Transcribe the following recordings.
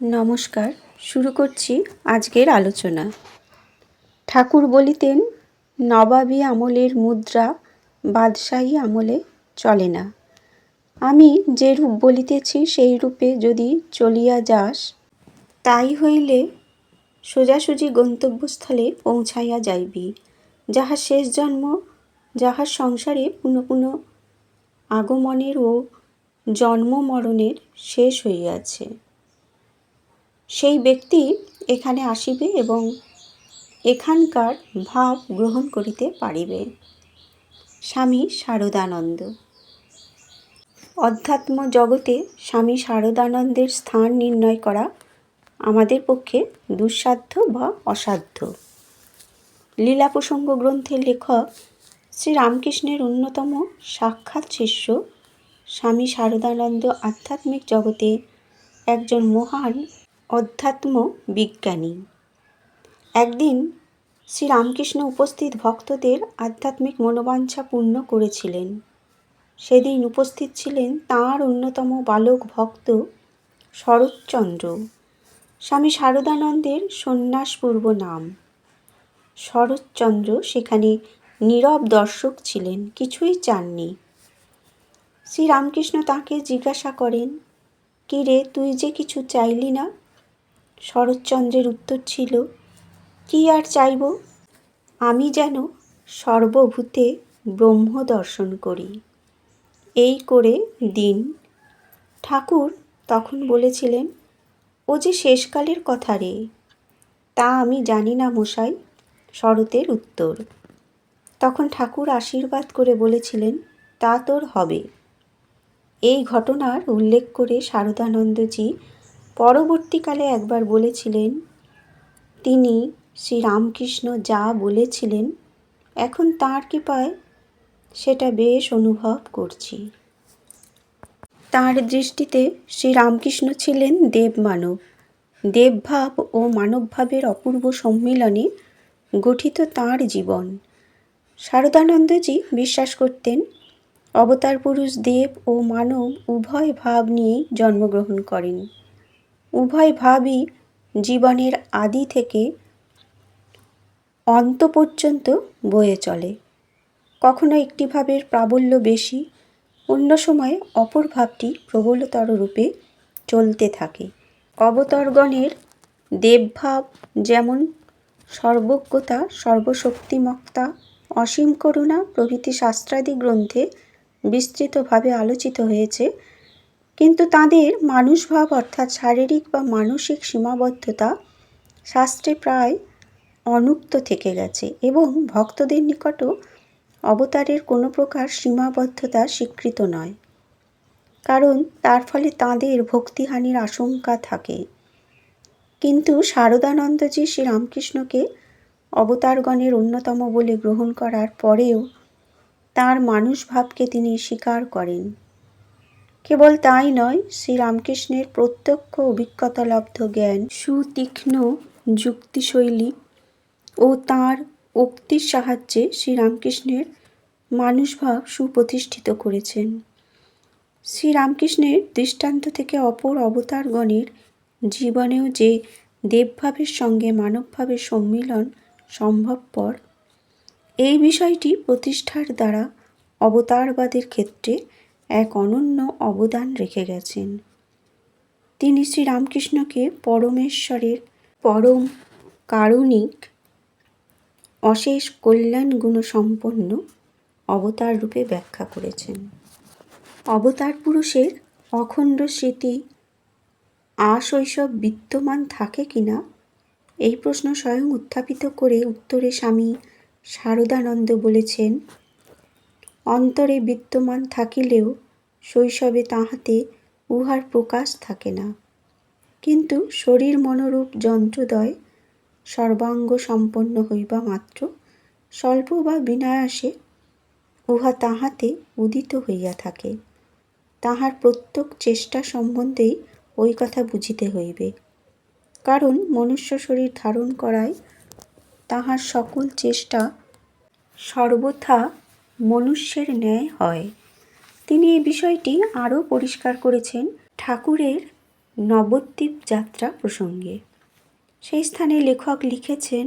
নমস্কার, শুরু করছি আজকের আলোচনা। ঠাকুর বলিতেন, নবাবী আমলের মুদ্রা বাদশাহী আমলে চলে না। আমি যে রূপ বলিতেছি সেই রূপে যদি চলিয়া যাস, তাই হইলে সোজাসুজি গন্তব্যস্থলে পৌঁছাইয়া যাইবি। যাহার শেষ জন্ম, যাহার সংসারে পুনঃ পুনঃ আগমনের ও জন্ম মরণের শেষ হইয়াছে, সেই ব্যক্তি এখানে আসিবে এবং এখানকার ভাব গ্রহণ করিতে পারিবে। স্বামী শারদানন্দ। অধ্যাত্ম জগতে স্বামী শারদানন্দের স্থান নির্ণয় করা আমাদের পক্ষে দুঃসাধ্য বা অসাধ্য। লীলা প্রসঙ্গ গ্রন্থের লেখক শ্রীরামকৃষ্ণের অন্যতম সাক্ষাৎ শিষ্য স্বামী শারদানন্দ আধ্যাত্মিক জগতে একজন মহান অধ্যাত্ম বিজ্ঞানী। একদিন শ্রীরামকৃষ্ণ উপস্থিত ভক্তদের আধ্যাত্মিক মনোবাঞ্ছা পূর্ণ করেছিলেন। সেদিন উপস্থিত ছিলেন তাঁর অন্যতম বালক ভক্ত শরৎচন্দ্র। স্বামী শারদানন্দের সন্ন্যাসপূর্ব নাম। শরৎচন্দ্র সেখানে নীরব দর্শক ছিলেন, কিছুই চাননি। শ্রীরামকৃষ্ণ তাঁকে জিজ্ঞাসা করেন, "কি রে, তুই যে কিছু চাইলি না?" শরৎচন্দ্রের উত্তর ছিল, "কি আর চাইব? আমি যেন সর্বভূতে ব্রহ্ম দর্শন করি, এই করে দিন।" ঠাকুর তখন বলেছিলেন, "ও যে শেষকালের কথা রে।" "তা আমি জানি না মশাই," শরতের উত্তর। তখন ঠাকুর আশীর্বাদ করে বলেছিলেন, "তা তোর হবে।" এই ঘটনার উল্লেখ করে শারদানন্দজি পরবর্তীকালে একবার বলেছিলেন, তিনি শ্রীরামকৃষ্ণ যা বলেছিলেন এখন তাঁর কৃপায় সেটা বেশ অনুভব করছি। তাঁর দৃষ্টিতে শ্রীরামকৃষ্ণ ছিলেন দেবমানব। দেবভাব ও মানবভাবের অপূর্ব সম্মিলনে গঠিত তাঁর জীবন। শারদানন্দজি বিশ্বাস করতেন, অবতার পুরুষ দেব ও মানব উভয় ভাব নিয়েই জন্মগ্রহণ করেন। উভয় ভাবই জীবনের আদি থেকে অন্ত পর্যন্ত বয়ে চলে। কখনো একটি ভাবের প্রাবল্য বেশি, অন্য সময়ে অপর ভাবটি প্রবলতর রূপে চলতে থাকে। অবতারগণের দেবভাব যেমন সর্বজ্ঞতা, সর্বশক্তিমত্তা, অসীম করুণা প্রভৃতি শাস্ত্রাদি গ্রন্থে বিস্তৃতভাবে আলোচিত হয়েছে, কিন্তু তাঁদের মানুষভাব অর্থাৎ শারীরিক বা মানসিক সীমাবদ্ধতা শাস্ত্রে প্রায় অনুক্ত থেকে গেছে এবং ভক্তদের নিকটও অবতারের কোনো প্রকার সীমাবদ্ধতা স্বীকৃত নয়, কারণ তার ফলে তাঁদের ভক্তিহানির আশঙ্কা থাকে। কিন্তু শারদানন্দজি শ্রীরামকৃষ্ণকে অবতারগণের অন্যতম বলে গ্রহণ করার পরেও তাঁর মানুষভাবকে তিনি স্বীকার করেন। কেবল তাই নয়, শ্রীরামকৃষ্ণের প্রত্যক্ষ অভিজ্ঞতালব্ধ জ্ঞান, সুতীক্ষ্ণ যুক্তিশৈলী ও তাঁর উক্তির সাহায্যে শ্রীরামকৃষ্ণের মানুষভাব সুপ্রতিষ্ঠিত করেছেন। শ্রীরামকৃষ্ণের দৃষ্টান্ত থেকে অপর অবতারগণের জীবনেও যে দেবভাবের সঙ্গে মানবভাবের সম্মিলন সম্ভবপর, এই বিষয়টি প্রতিষ্ঠার দ্বারা অবতারবাদের ক্ষেত্রে এক অনন্য অবদান রেখে গেছেন। তিনি শ্রীরামকৃষ্ণকে পরমেশ্বরের পরম কারুণিক, অশেষ কল্যাণ গুণসম্পন্ন অবতার রূপে ব্যাখ্যা করেছেন। অবতার পুরুষের অখণ্ড স্মৃতি আশৈশব বিদ্যমান থাকে কিনা, এই প্রশ্ন স্বয়ং উত্থাপিত করে উত্তরে স্বামী শারদানন্দ বলেছেন, অন্তরে বিদ্যমান থাকিলেও শৈশবে তাহাতে উহার প্রকাশ থাকে না, কিন্তু শরীর মনোরূপ যন্ত্রদ্বয় সর্বাঙ্গ সম্পন্ন হইবা মাত্র স্বল্প বা বিনায়াসে উহা তাহাতে উদিত হইয়া থাকে। তাহার প্রত্যেক চেষ্টা সম্বন্ধেই ওই কথা বুঝিতে হইবে, কারণ মনুষ্য শরীর ধারণ করায় তাহার সকল চেষ্টা সর্বথা মনুষ্যের ন্যায় হয়। তিনি এই বিষয়টি আরও পরিষ্কার করেছেন ঠাকুরের নবদ্বীপ যাত্রা প্রসঙ্গে। সেই স্থানে লেখক লিখেছেন,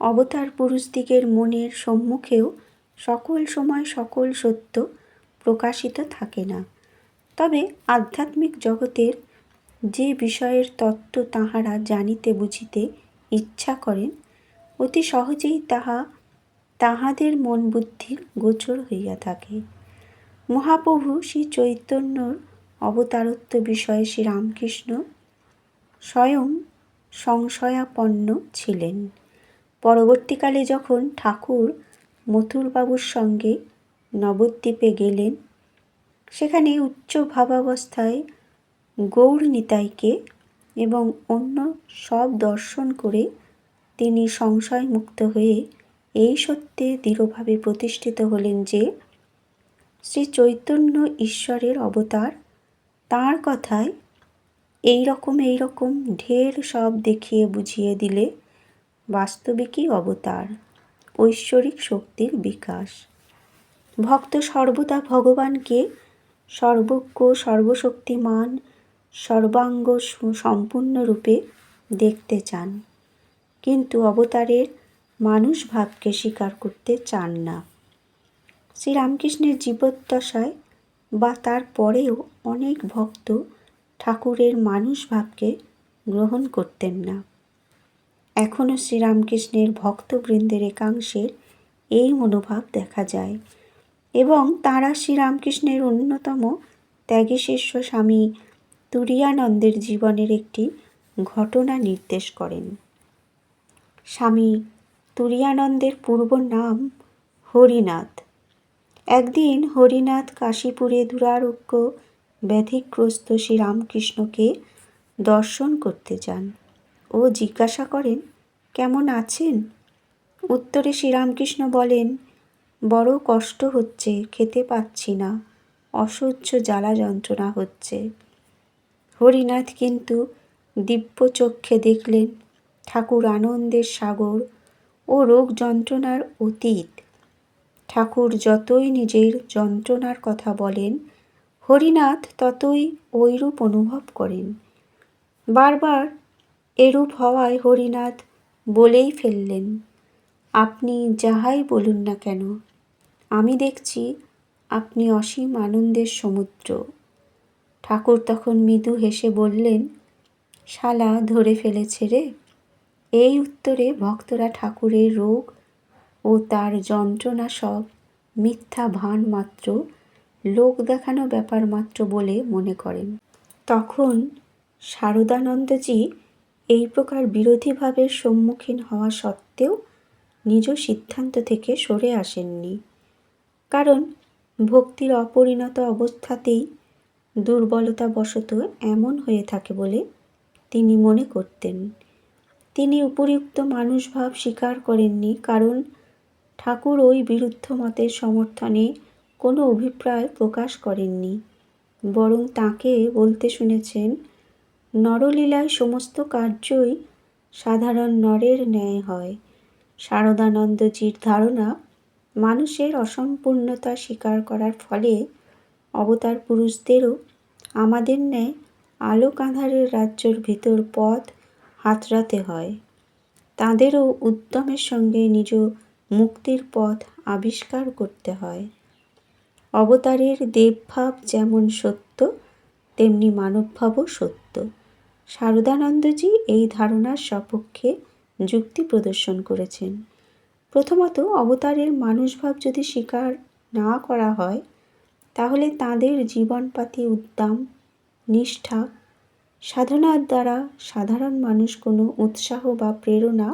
অবতার পুরুষদিগের মনের সম্মুখেও সকল সময় সকল সত্য প্রকাশিত থাকে না, তবে আধ্যাত্মিক জগতের যে বিষয়ের তত্ত্ব তাঁহারা জানিতে বুঝিতে ইচ্ছা করেন, অতি সহজেই তাহা তাহাদের মন বুদ্ধির গোচর হইয়া থাকে। মহাপ্রভু শ্রী চৈতন্যর অবতারত্ব বিষয়ে শ্রীরামকৃষ্ণ স্বয়ং সংশয়াপন্ন ছিলেন। পরবর্তীকালে যখন ঠাকুর মথুরবাবুর সঙ্গে নবদ্বীপে গেলেন, সেখানে উচ্চ ভাবাবস্থায় গৌর নিতাইকে এবং অন্য সব দর্শন করে তিনি সংশয়মুক্ত হয়ে এই সত্যে দৃঢ়ভাবে প্রতিষ্ঠিত হলেন যে শ্রী চৈতন্য ঈশ্বরের অবতার। তাঁর কথায় এই রকম ঢের সব দেখিয়ে বুঝিয়ে দিলে বাস্তবিকই অবতার, ঐশ্বরিক শক্তির বিকাশ। ভক্ত সর্বদা ভগবানকে সর্বজ্ঞ, সর্বশক্তিমান, সর্বাঙ্গ সম্পূর্ণরূপে দেখতে চান, কিন্তু অবতারের মানুষ ভাবকে স্বীকার করতে চান না। শ্রীরামকৃষ্ণের জীবদ্দশায় বা তার পরেও অনেক ভক্ত ঠাকুরের মানুষ ভাবকে গ্রহণ করতেন না। এখনও শ্রীরামকৃষ্ণের ভক্তবৃন্দের একাংশের এই মনোভাব দেখা যায়, এবং তাঁরা শ্রীরামকৃষ্ণের অন্যতম ত্যাগী শিষ্য স্বামী তুরীয়ানন্দের জীবনের একটি ঘটনা নির্দেশ করেন। স্বামী তুরীয়ানন্দের পূর্ব নাম হরিনাথ। একদিন হরিনাথ কাশীপুরে দুরারোগ্য ব্যাধিগ্রস্ত শ্রীরামকৃষ্ণকে দর্শন করতে যান ও জিজ্ঞাসা করেন, কেমন আছেন? উত্তরে শ্রীরামকৃষ্ণ বলেন, বড় কষ্ট হচ্ছে, খেতে পাচ্ছি না, অসহ্য জ্বালা যন্ত্রণা হচ্ছে। হরিনাথ কিন্তু দিব্যচক্ষে দেখলেন ঠাকুর আনন্দের সাগর ও রোগ যন্ত্রণার অতীত। ঠাকুর যতই নিজের যন্ত্রণার কথা বলেন, হরিনাথ ততই ঐরূপ অনুভব করেন। বারবার এরূপ হওয়ায় হরিনাথ বলেই ফেললেন, আপনি যাহাই বলুন না কেন, আমি দেখছি আপনি অসীম আনন্দের সমুদ্র। ঠাকুর তখন মৃদু হেসে বললেন, শালা ধরে ফেলেছে রে। এই উত্তরে ভক্তরা ঠাকুরের রোগ ও তার যন্ত্রণা সব মিথ্যা ভান মাত্র, লোক দেখানো ব্যাপার মাত্র বলে মনে করেন। তখন শারদানন্দজি এই প্রকার বিরোধী ভাবের সম্মুখীন হওয়া সত্ত্বেও নিজ সিদ্ধান্ত থেকে সরে আসেননি, কারণ ভক্তির অপরিণত অবস্থাতেই দুর্বলতাবশত এমন হয়ে থাকে বলে তিনি মনে করতেন। তিনি উপরিউক্ত মানুষভাব স্বীকার করেননি, কারণ ঠাকুর ওই বিরুদ্ধ মতের সমর্থনে কোনো অভিপ্রায় প্রকাশ করেননি, বরং তাঁকে বলতে শুনেছেন, নরলীলায় সমস্ত কার্যই সাধারণ নরের ন্যায় হয়। শারদানন্দজির ধারণা, মানুষের অসম্পূর্ণতা স্বীকার করার ফলে অবতার পুরুষদেরও আমাদের ন্যায় আলোক আঁধারের রাজ্যের ভিতর পথ হাতড়াতে হয়। তাঁদেরও উদ্যমের সঙ্গে নিজ মুক্তির পথ আবিষ্কার করতে হয়। অবতারের দেবভাব যেমন সত্য, তেমনি মানবভাবও সত্য। শারদানন্দজি এই ধারণার সপক্ষে যুক্তি প্রদর্শন করেছেন। প্রথমত, অবতারের মানুষভাব যদি স্বীকার না করা হয়, তাহলে তাঁদের জীবনপাতি উদ্দাম, নিষ্ঠা, সাধনার দ্বারা সাধারণ মানুষ কোনো উৎসাহ বা প্রেরণা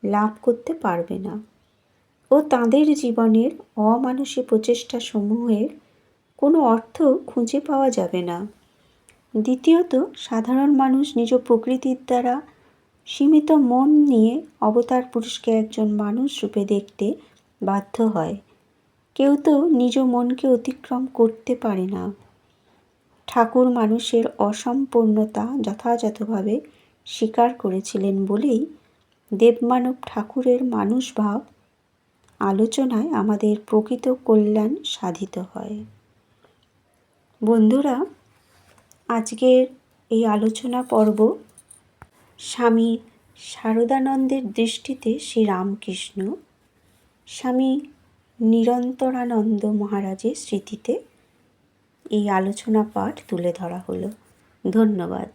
লাভ করতে পারবে না ও তাঁদের জীবনের অমানুষী প্রচেষ্টা সমূহের কোনো অর্থ খুঁজে পাওয়া যাবে না। দ্বিতীয়ত, সাধারণ মানুষ নিজ প্রকৃতির দ্বারা সীমিত মন নিয়ে অবতার পুরুষকে একজন মানুষ রূপে দেখতে বাধ্য হয়। কেউ তো নিজ মনকে অতিক্রম করতে পারে না। ঠাকুর মানুষের অসম্পূর্ণতা যথাযথভাবে স্বীকার করেছিলেন বলেই দেবমানব ঠাকুরের মানুষভাব আলোচনায় আমাদের প্রকৃত কল্যাণ সাধিত হয়। বন্ধুরা, আজকের এই আলোচনা পর্ব স্বামী শারদানন্দের দৃষ্টিতে শ্রীরামকৃষ্ণ, স্বামী নিরন্তরানন্দ মহারাজের স্মৃতিতে এই আলোচনা পাঠ তুলে ধরা হলো। ধন্যবাদ।